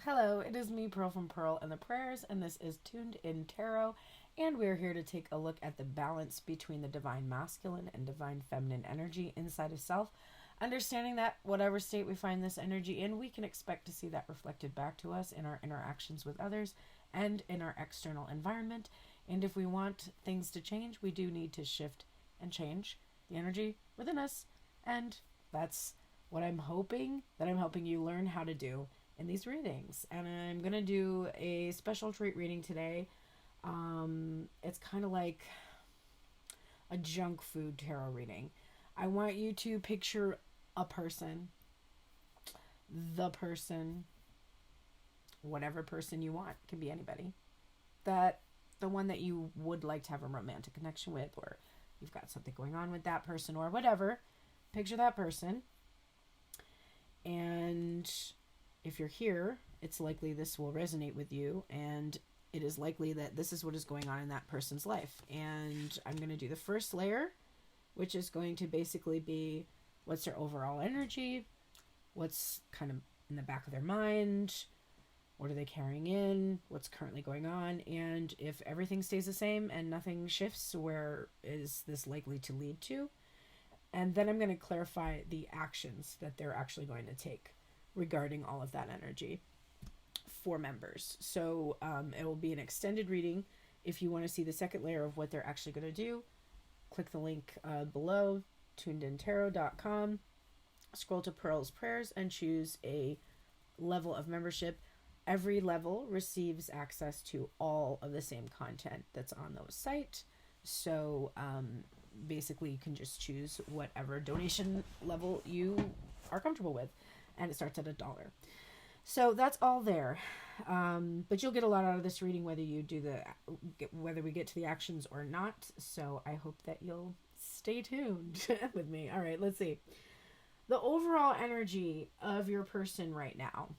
Hello, it is me, Pearl from Pearl and the Prayers, and this is Tuned in Tarot, and we're here to take a look at the balance between the divine masculine and divine feminine energy inside of self, understanding that whatever state we find this energy in, we can expect to see that reflected back to us in our interactions with others and in our external environment. And if we want things to change, we do need to shift and change the energy within us, and that's what I'm hoping that I'm helping you learn how to do in these readings. And I'm gonna do a special treat reading today. It's kind of like a junk food tarot reading. I want you to picture a person, the person, whatever person you want, can be anybody, that the one that you would like to have a romantic connection with, or you've got something going on with that person, or whatever. Picture that person, and if you're here, it's likely this will resonate with you, and it is likely that this is what is going on in that person's life. And I'm going to do the first layer, which is going to basically be what's their overall energy, what's kind of in the back of their mind, what are they carrying in, what's currently going on, and if everything stays the same and nothing shifts, where is this likely to lead to? And then I'm going to clarify the actions that they're actually going to take regarding all of that energy for members. So it will be an extended reading. If you want to see the second layer of what they're actually going to do, click the link below, turnedintarot.com, scroll to Pearl's Prayers, and choose a level of membership. Every level receives access to all of the same content that's on the site. So basically you can just choose whatever donation level you are comfortable with, and it starts at $1. So that's all there. But you'll get a lot out of this reading whether you do whether we get to the actions or not. So I hope that you'll stay tuned with me. All right, let's see. The overall energy of your person right now.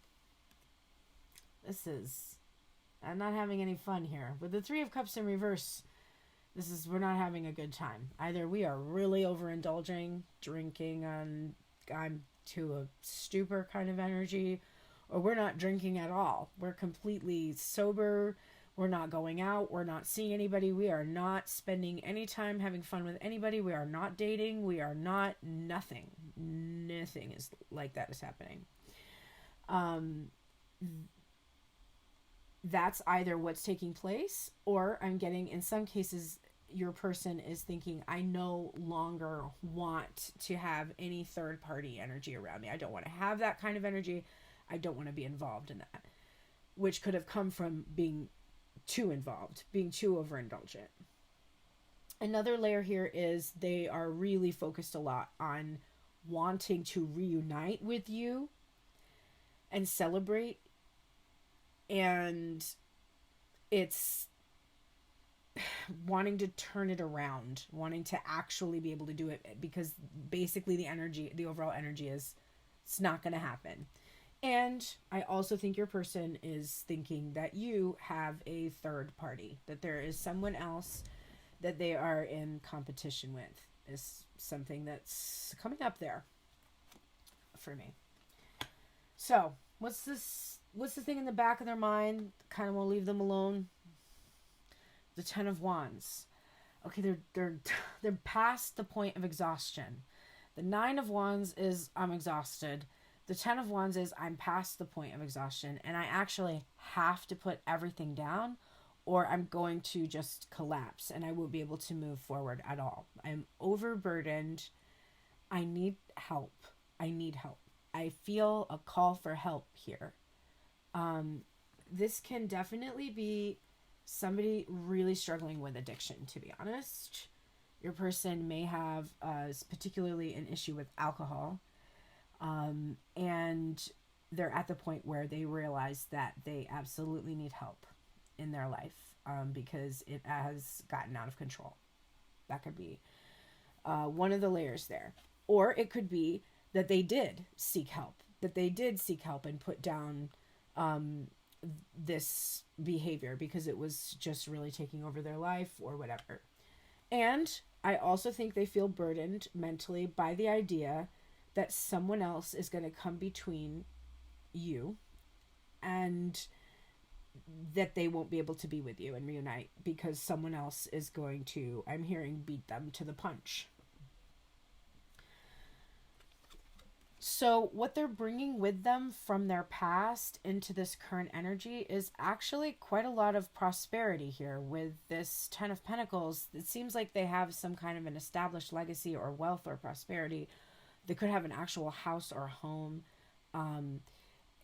I'm not having any fun here. With the Three of Cups in reverse, we're not having a good time. Either we are really overindulging, drinking I'm to a stupor kind of energy, or we're not drinking at all. We're completely sober. We're not going out. We're not seeing anybody. We are not spending any time having fun with anybody. We are not dating. We are not nothing. Nothing is like that is happening. That's either what's taking place, or I'm getting, in some cases, your person is thinking, I no longer want to have any third party energy around me. I don't want to have that kind of energy. I don't want to be involved in that, which could have come from being too involved, being too overindulgent. Another layer here is they are really focused a lot on wanting to reunite with you and celebrate. And it's wanting to turn it around, wanting to actually be able to do it, because basically the overall energy is, it's not going to happen. And I also think your person is thinking that you have a third party, that there is someone else that they are in competition with, is something that's coming up there for me. So what's the thing in the back of their mind? Kind of will leave them alone. The Ten of Wands. Okay, they're past the point of exhaustion. The Nine of Wands is, I'm exhausted. The Ten of Wands is, I'm past the point of exhaustion, and I actually have to put everything down, or I'm going to just collapse and I won't be able to move forward at all. I'm overburdened. I need help. I feel a call for help here. This can definitely be somebody really struggling with addiction, to be honest. Your person may have particularly an issue with alcohol, and they're at the point where they realize that they absolutely need help in their life, because it has gotten out of control. That could be one of the layers there. Or it could be that they did seek help, and put down this behavior because it was just really taking over their life or whatever. And I also think they feel burdened mentally by the idea that someone else is going to come between you and and that they won't be able to be with you and reunite because someone else is going to, I'm hearing, beat them to the punch. So what they're bringing with them from their past into this current energy is actually quite a lot of prosperity here with this Ten of Pentacles. It seems like they have some kind of an established legacy or wealth or prosperity. They could have an actual house or home.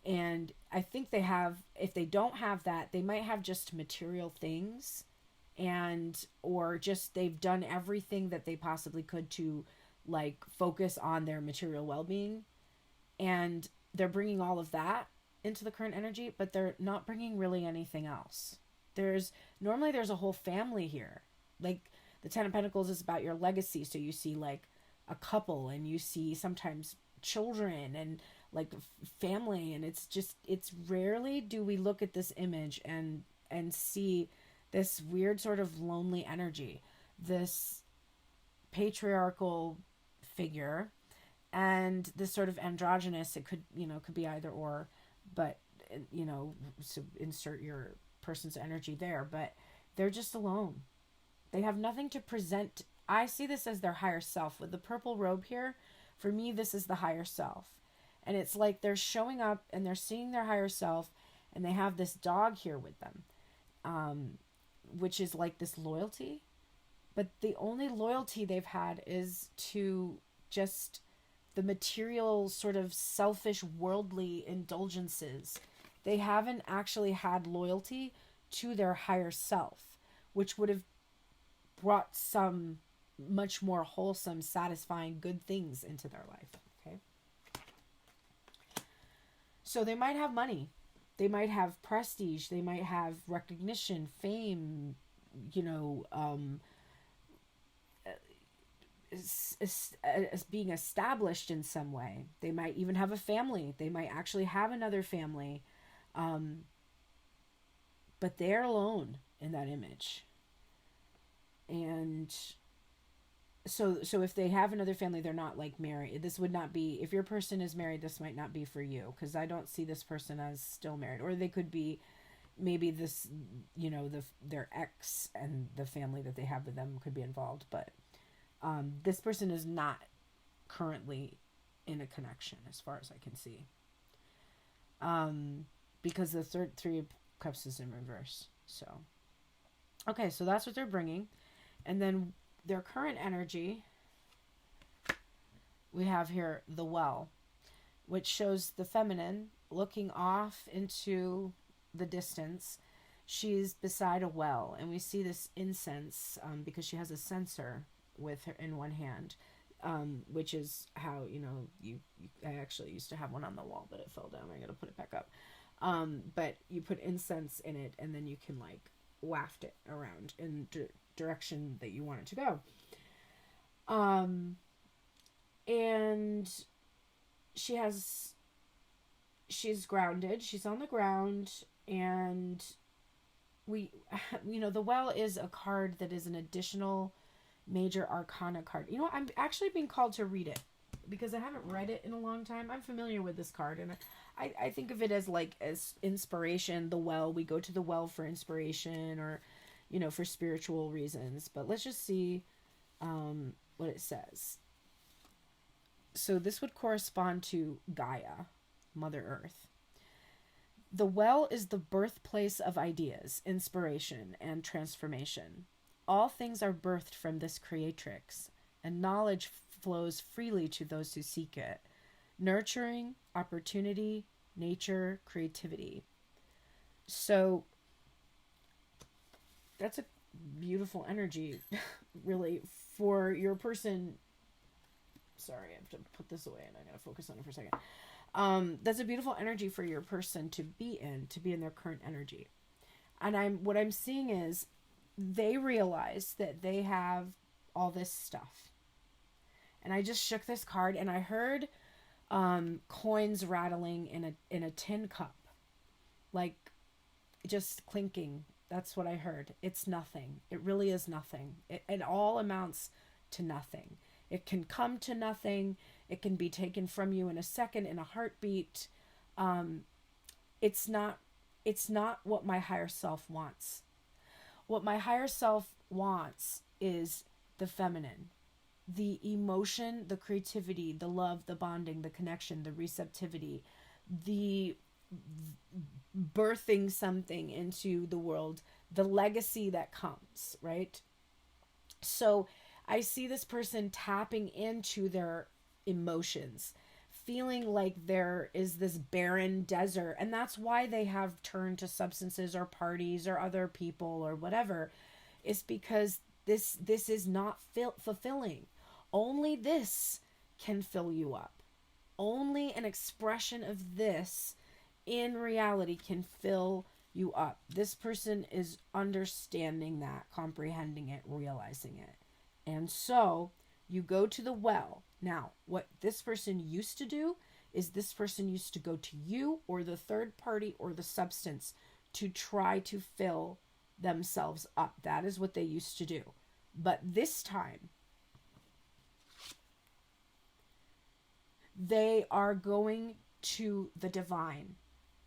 And I think they have, if they don't have that, they might have just material things, and or just they've done everything that they possibly could to like focus on their material well-being, and they're bringing all of that into the current energy, but they're not bringing really anything else. Normally there's a whole family here. Like the Ten of Pentacles is about your legacy, so you see like a couple, and you see sometimes children and like family, and it's rarely do we look at this image and see this weird sort of lonely energy, this patriarchal figure, and this sort of androgynous. It could be either or, but so insert your person's energy there, but they're just alone. They have nothing to present. I see this as their higher self. With the purple robe here, for me, this is the higher self. And it's like they're showing up and they're seeing their higher self, and they have this dog here with them, which is like this loyalty. But the only loyalty they've had is to just the material sort of selfish worldly indulgences. They haven't actually had loyalty to their higher self, which would have brought some much more wholesome, satisfying, good things into their life. Okay. So they might have money. They might have prestige. They might have recognition, fame, as being established in some way. They might even have a family. They might actually have another family. But they're alone in that image. And so if they have another family, they're not like married. This would not be, if your person is married, this might not be for you, because I don't see this person as still married. Or they could be, maybe this, their ex and the family that they have with them could be involved. But this person is not currently in a connection as far as I can see. Because the Three of Cups is in reverse. So, okay, so that's what they're bringing. And then their current energy, we have here the Well, which shows the feminine looking off into the distance. She's beside a well, and we see this incense because she has a censer with her in one hand, which is how I actually used to have one on the wall, but it fell down. I gotta put it back up. But you put incense in it, and then you can like waft it around in direction that you want it to go. And she's grounded. She's on the ground, and the Well is a card that is an additional major arcana card. I'm actually being called to read it because I haven't read it in a long time. I'm familiar with this card, and I think of it as inspiration. The Well, we go to the well for inspiration, or for spiritual reasons. But let's just see what it says. So this would correspond to Gaia, Mother Earth. The well is the birthplace of ideas, inspiration, and transformation. All things are birthed from this creatrix, and knowledge flows freely to those who seek it. Nurturing, opportunity, nature, creativity. So that's a beautiful energy, really, for your person. Sorry, I have to put this away, and I gotta focus on it for a second. That's a beautiful energy for your person to be in their current energy. And what I'm seeing is they realize that they have all this stuff. And I just shook this card, and I heard coins rattling in a tin cup, like just clinking. That's what I heard. It's nothing. It really is nothing. It all amounts to nothing. It can come to nothing. It can be taken from you in a second, in a heartbeat. It's not it's not what my higher self wants. What my higher self wants is the feminine, the emotion, the creativity, the love, the bonding, the connection, the receptivity, the birthing something into the world, the legacy that comes, right? So I see this person tapping into their emotions, feeling like there is this barren desert. And that's why they have turned to substances or parties or other people or whatever. It's because this is not fulfilling. Only this can fill you up. Only an expression of this in reality can fill you up. This person is understanding that, comprehending it, realizing it. And so you go to the well. Now, what this person used to do is this person used to go to you or the third party or the substance to try to fill themselves up. That is what they used to do. But this time, they are going to the divine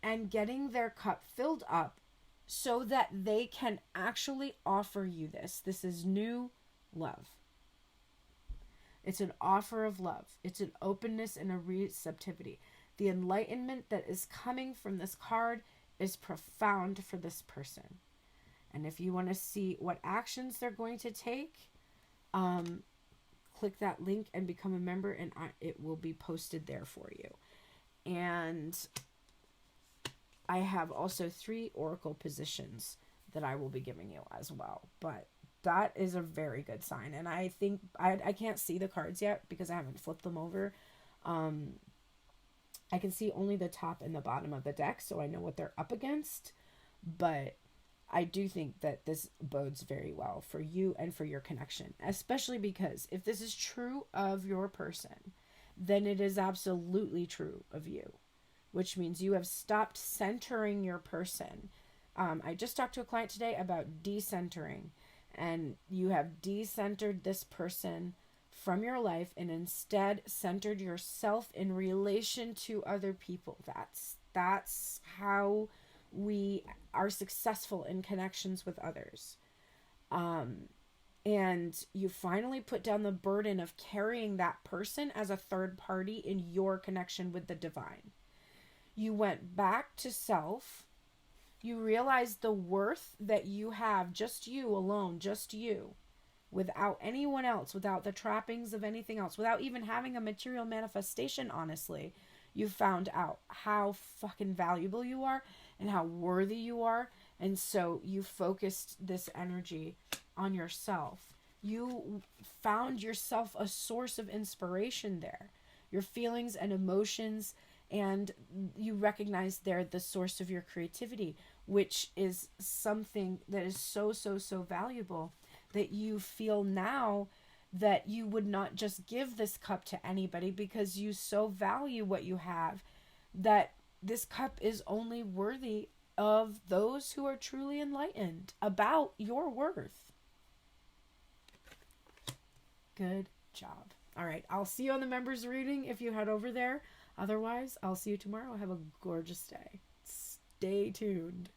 and getting their cup filled up so that they can actually offer you this. This is new love. It's an offer of love. It's an openness and a receptivity. The enlightenment that is coming from this card is profound for this person. And if you want to see what actions they're going to take, click that link and become a member, and it will be posted there for you. And I have also 3 oracle positions that I will be giving you as well. But that is a very good sign. And I think I can't see the cards yet because I haven't flipped them over. I can see only the top and the bottom of the deck, so I know what they're up against. But I do think that this bodes very well for you and for your connection, especially because if this is true of your person, then it is absolutely true of you, which means you have stopped centering your person. I just talked to a client today about decentering, and you have decentered this person from your life and instead centered yourself in relation to other people. That's how we are successful in connections with others. And you finally put down the burden of carrying that person as a third party in your connection with the divine. You went back to self. You realized the worth that you have, just you alone, just you, without anyone else, without the trappings of anything else, without even having a material manifestation, honestly. You found out how fucking valuable you are and how worthy you are. And so you focused this energy on yourself. You found yourself a source of inspiration there. Your feelings and emotions, and you recognize they're the source of your creativity, which is something that is so valuable that you feel now that you would not just give this cup to anybody because you so value what you have, that this cup is only worthy of those who are truly enlightened about your worth. Good job. All right, I'll see you on the members reading if you head over there. Otherwise, I'll see you tomorrow. Have a gorgeous day. Stay tuned.